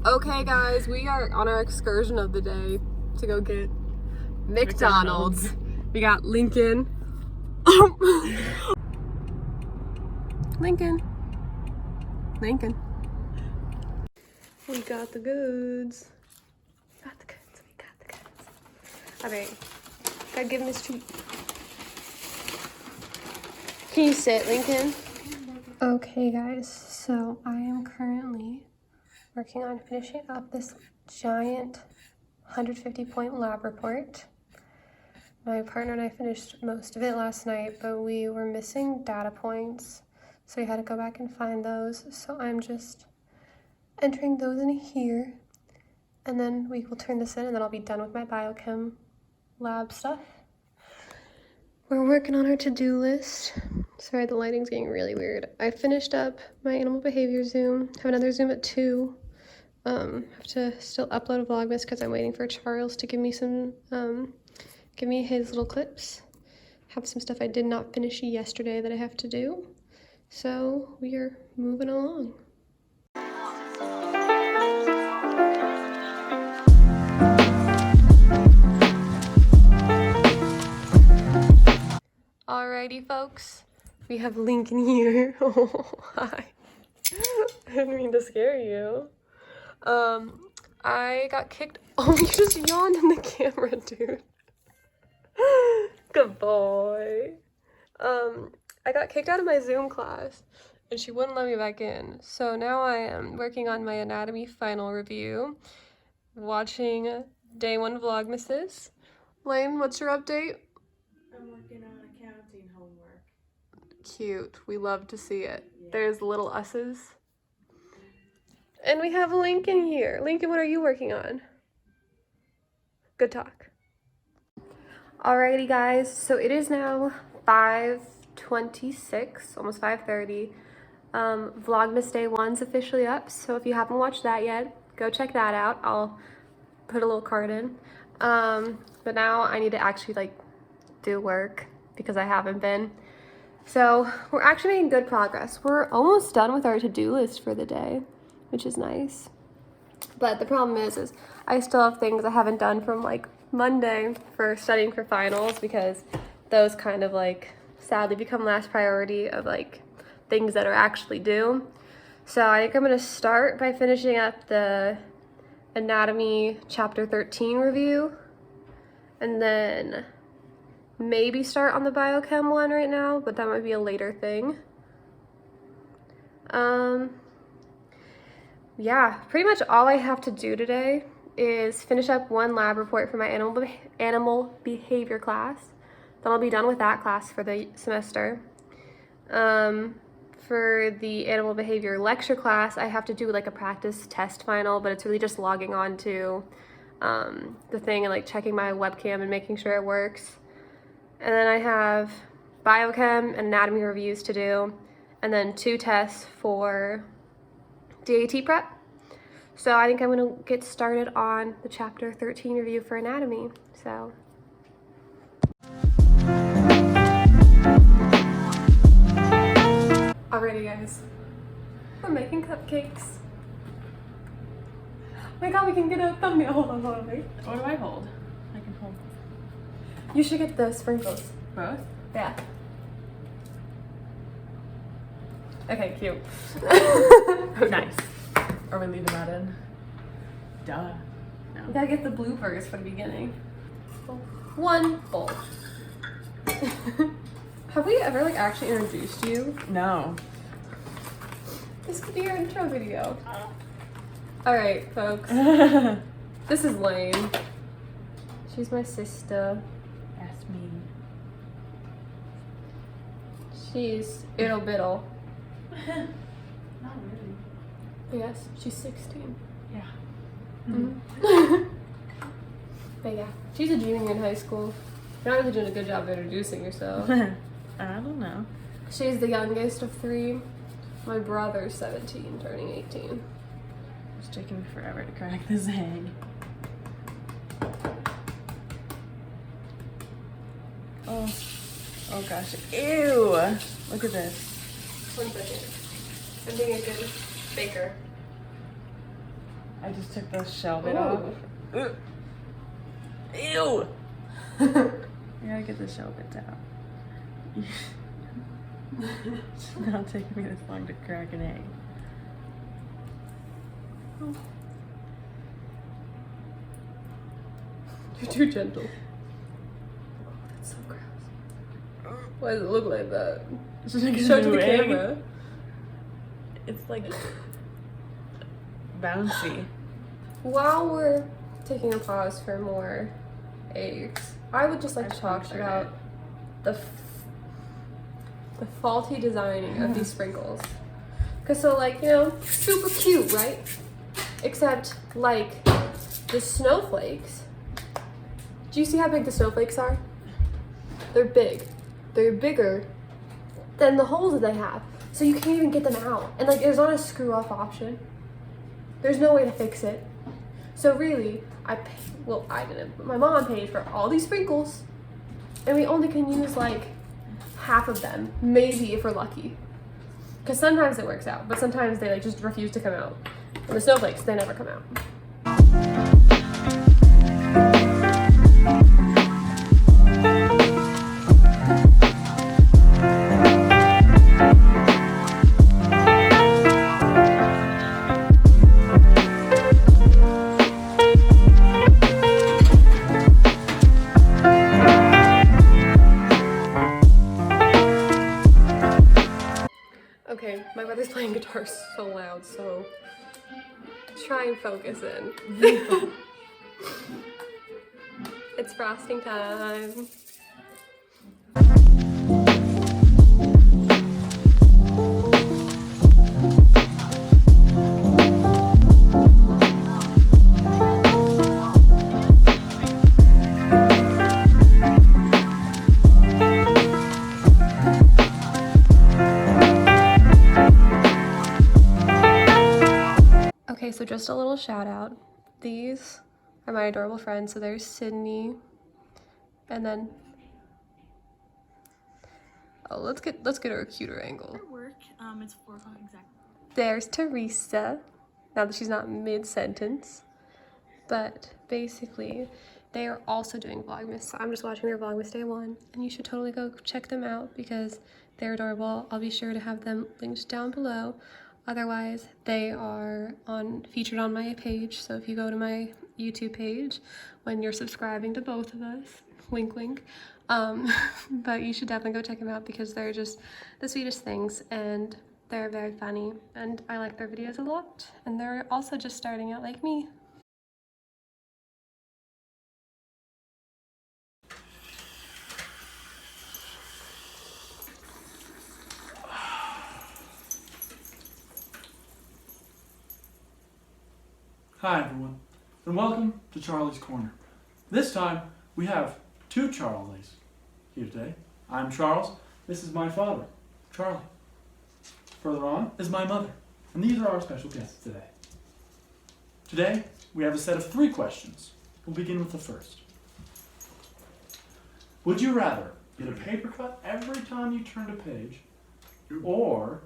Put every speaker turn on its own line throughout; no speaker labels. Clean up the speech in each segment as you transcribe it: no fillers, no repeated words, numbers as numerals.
Okay guys, we are on our excursion of the day to go get McDonald's. We got Lincoln. Lincoln. We got the goods. Alright, gotta give him his treat. Can you sit, Lincoln? Okay guys, so I am currently working on finishing up this giant 150-point lab report. My partner and I finished most of it last night, but we were missing data points, so we had to go back and find those. So I'm just entering those in here, and then we will turn this in, and then I'll be done with my biochem lab stuff. We're working on our to-do list. Sorry, the lighting's getting really weird. I finished up my animal behavior Zoom. Have another Zoom at 2. Have to still upload a Vlogmas because I'm waiting for Charles to give me some, give me his little clips. Have some stuff I did not finish yesterday that I have to do. So we are moving along. Alrighty folks, we have Lincoln here. Oh, hi. I didn't mean to scare you. I got kicked. Oh, you just yawned in the camera, dude. Good boy. I got kicked out of my Zoom class and she wouldn't let me back in. So now I am working on my anatomy final review, watching day 1 Vlogmases. Lane, what's your update?
I'm working on accounting homework.
Cute. We love to see it.
Yeah.
There's little us's. And we have Lincoln here. Lincoln, what are you working on? Good talk. Alrighty guys, so it is now 5:26, almost 5:30. Vlogmas day 1's officially up, so if you haven't watched that yet, go check that out. I'll put a little card in. But now I need to actually do work because I haven't been. So we're actually making good progress. We're almost done with our to-do list for the day, which is nice. But the problem is I still have things I haven't done from Monday for studying for finals, because those kind of sadly become last priority of things that are actually due. So I think I'm gonna start by finishing up the anatomy chapter 13 review, and then maybe start on the biochem one right now, but that might be a later thing. Yeah, pretty much all I have to do today is finish up 1 lab report for my animal behavior class. Then I'll be done with that class for the semester. For the animal behavior lecture class, I have to do a practice test final, but it's really just logging on to the thing and checking my webcam and making sure it works. And then I have biochem and anatomy reviews to do, and then 2 tests for DAT prep. So I think I'm gonna get started on the chapter 13 review for anatomy. So. Alrighty guys, we're making cupcakes. Oh my god, we can get a thumbnail. Hold on, wait.
What do I hold? I can hold
You should get the sprinkles.
both.
Yeah. Okay, cute.
Nice. Are we leaving that in? Duh. No.
We gotta get the bloopers for the beginning. 1 bowl. Have we ever actually introduced you?
No.
This could be your intro video. Alright, folks. This is Lane. She's my sister.
That's me.
She's ittle bittle.
Not really.
Yes, she's 16.
Yeah.
But yeah, she's a junior in high school. You're not really doing a good job of introducing yourself.
I don't know.
She's the youngest of 3. My brother's 17, turning 18.
It's taking me forever to crack this egg. Oh gosh. Ew. Look at this.
1 second. I'm being a good baker.
I I just took the shell bit
Ooh.
off. Ew! You gotta get the shell bits out. It's not taking me this long to crack an egg. Oh.
You're too gentle. Oh, that's so gross. Why does it look like that?
It's just like a
Show it to
new
the
egg.
camera.
It's like bouncy.
While we're taking a pause for more eggs, I would just like to talk about the faulty designing of these sprinkles. Cause so like, you know, super cute, right? Except like the snowflakes. Do you see how big the snowflakes are? They're big. They're bigger than the holes that they have. So you can't even get them out. And like, there's not a screw off option. There's no way to fix it. So really, I didn't, but my mom paid for all these sprinkles and we only can use like half of them, maybe if we're lucky. Because sometimes it works out, but sometimes they like just refuse to come out. And the snowflakes, they never come out. Okay, my brother's playing guitar so loud, so try and focus in. It's frosting time. Okay, so just a little shout out. These are my adorable friends. So there's Sydney, and then let's get her a cuter angle.
Work. It's 4 o'clock exactly.
There's Teresa. Now that she's not mid-sentence, but basically they are also doing Vlogmas. So I'm just watching their Vlogmas day 1, and you should totally go check them out because they're adorable. I'll be sure to have them linked down below. Otherwise, they are featured on my page. So if you go to my YouTube page, when you're subscribing to both of us, wink, wink. But you should definitely go check them out because they're just the sweetest things and they're very funny. And I like their videos a lot. And they're also just starting out like me.
Hi everyone, and welcome to Charlie's Corner. This time, we have 2 Charlies here today. I'm Charles, this is my father, Charlie. Further on is my mother, and these are our special guests today. Today, we have a set of 3 questions. We'll begin with the first. Would you rather get a paper cut every time you turned a page, or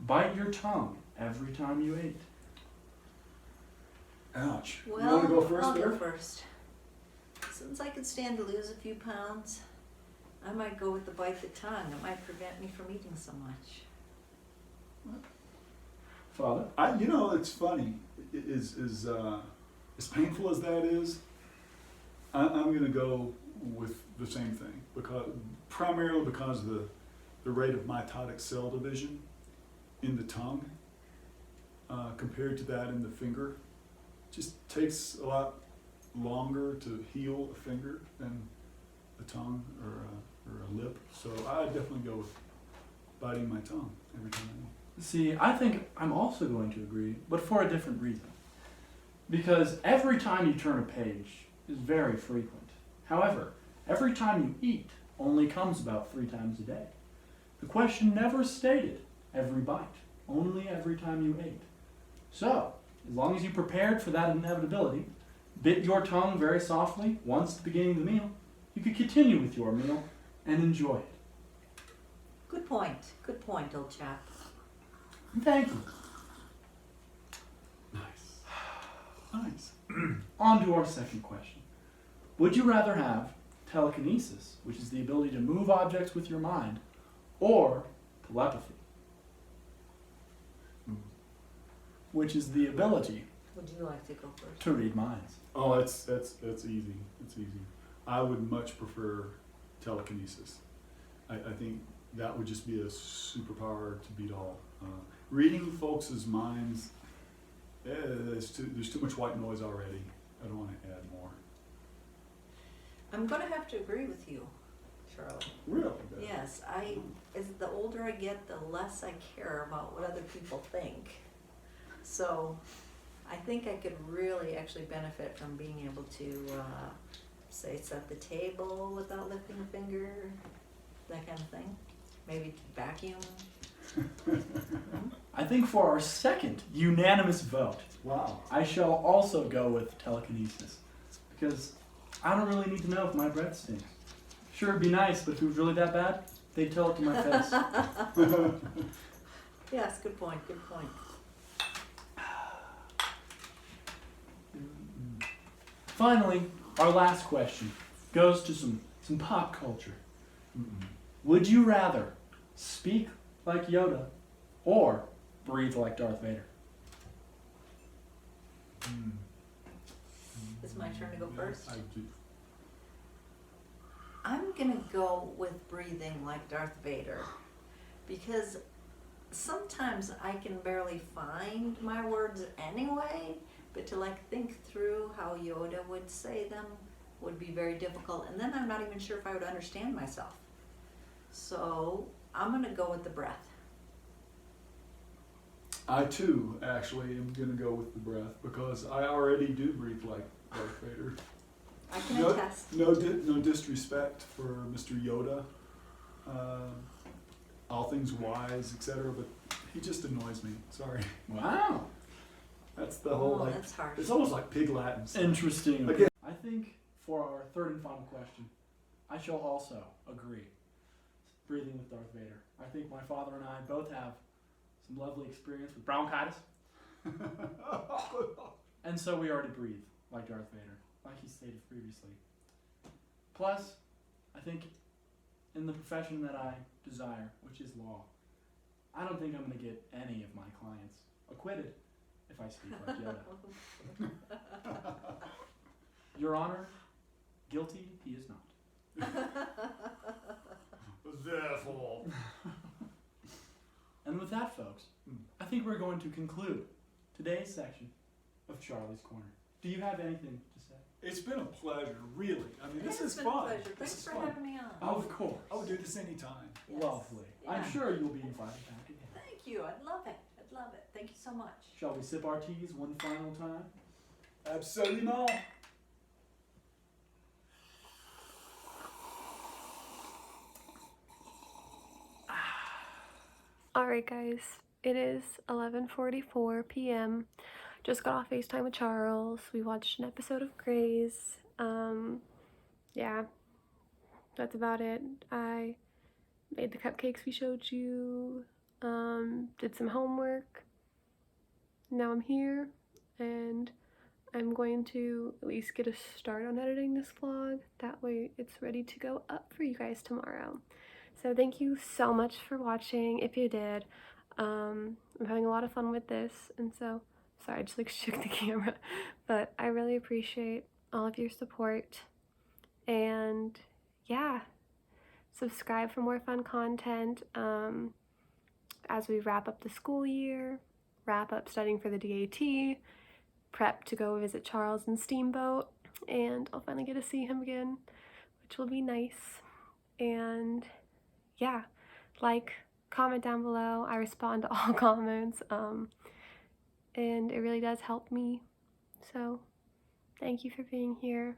bite your tongue every time you ate?
Ouch.
Well,
You want to go first
I'll
there?
go first. Since I can stand to lose a few pounds, I might go with the bite the tongue. It might prevent me from eating so much.
Father?
You know, it's funny. As painful as that is, I'm going to go with the same thing, primarily because of the rate of mitotic cell division in the tongue compared to that in the finger. Just takes a lot longer to heal a finger than a tongue or a lip. So I definitely go with biting my tongue every time I eat.
See, I think I'm also going to agree, but for a different reason. Because every time you turn a page is very frequent. However, every time you eat only comes about 3 times a day. The question never stated every bite, only every time you ate. So, as long as you prepared for that inevitability, bit your tongue very softly once at the beginning of the meal, you could continue with your meal and enjoy it.
Good point, old chap.
Thank you.
Nice.
on to our second question. Would you rather have telekinesis, which is the ability to move objects with your mind, or telepathy, which is the ability
Would you like to go first?
to read minds?
Oh, that's easy. It's easy. I would much prefer telekinesis. I think that would just be a superpower to beat all. Reading folks' minds, there's too much white noise already. I don't want to add more.
I'm gonna have to agree with you, Charlotte.
Really?
Yes, as the older I get, the less I care about what other people think. So I think I could really actually benefit from being able to, say, set the table without lifting a finger, that kind of thing. Maybe vacuum.
I think for our second unanimous vote,
Wow.
I shall also go with telekinesis, because I don't really need to know if my breath stinks. Sure, it'd be nice, but if it was really that bad, they'd tell it to my face.
Yes, good point, good point.
Finally, our last question goes to some pop culture. Would you rather speak like Yoda or breathe like Darth Vader?
It's my turn to go first.
I do.
I'm gonna go with breathing like Darth Vader, because sometimes I can barely find my words anyway, but to think through how Yoda would say them would be very difficult, and then I'm not even sure if I would understand myself. So I'm gonna go with the breath.
I too, actually, am going to go with the breath because I already do breathe like Darth Vader.
I can attest.
No disrespect for Mr. Yoda, all things wise, etc. But he just annoys me. Sorry.
Wow.
That's the whole
That's harsh.
It's almost like pig Latin.
Interesting.
Again.
I think for our third and final question, I shall also agree. Breathing with Darth Vader. I think my father and I both have some lovely experience with bronchitis. And so we already breathe like Darth Vader, like he stated previously. Plus, I think in the profession that I desire, which is law, I don't think I'm going to get any of my clients acquitted if I speak like Yoda. Your Honor, guilty he is not.
Therefore.
And with that, folks, I think we're going to conclude today's section of Charlie's Corner. Do you have anything to say?
It's been a pleasure, really. I mean, this
It's
is
been a
fun.
pleasure.
This
Thanks
is
for
fun.
having me on.
Of course.
I would do this anytime.
Yes.
Lovely.
Yeah.
I'm sure you'll be invited back again.
Thank you. I'd love it. I'd love it. Thank you so much.
Shall we sip our teas one final time?
Absolutely not.
Alright guys, it is 11:44 p.m. Just got off FaceTime with Charles. We watched an episode of Grey's. Yeah, that's about it. I made the cupcakes we showed you, did some homework. Now I'm here, and I'm going to at least get a start on editing this vlog. That way it's ready to go up for you guys tomorrow. So thank you so much for watching, if you did. I'm having a lot of fun with this, and so, sorry, I just shook the camera. But I really appreciate all of your support. And yeah, subscribe for more fun content as we wrap up the school year, wrap up studying for the DAT, prep to go visit Charles in Steamboat, and I'll finally get to see him again, which will be nice. And yeah, comment down below. I respond to all comments, and it really does help me. So thank you for being here.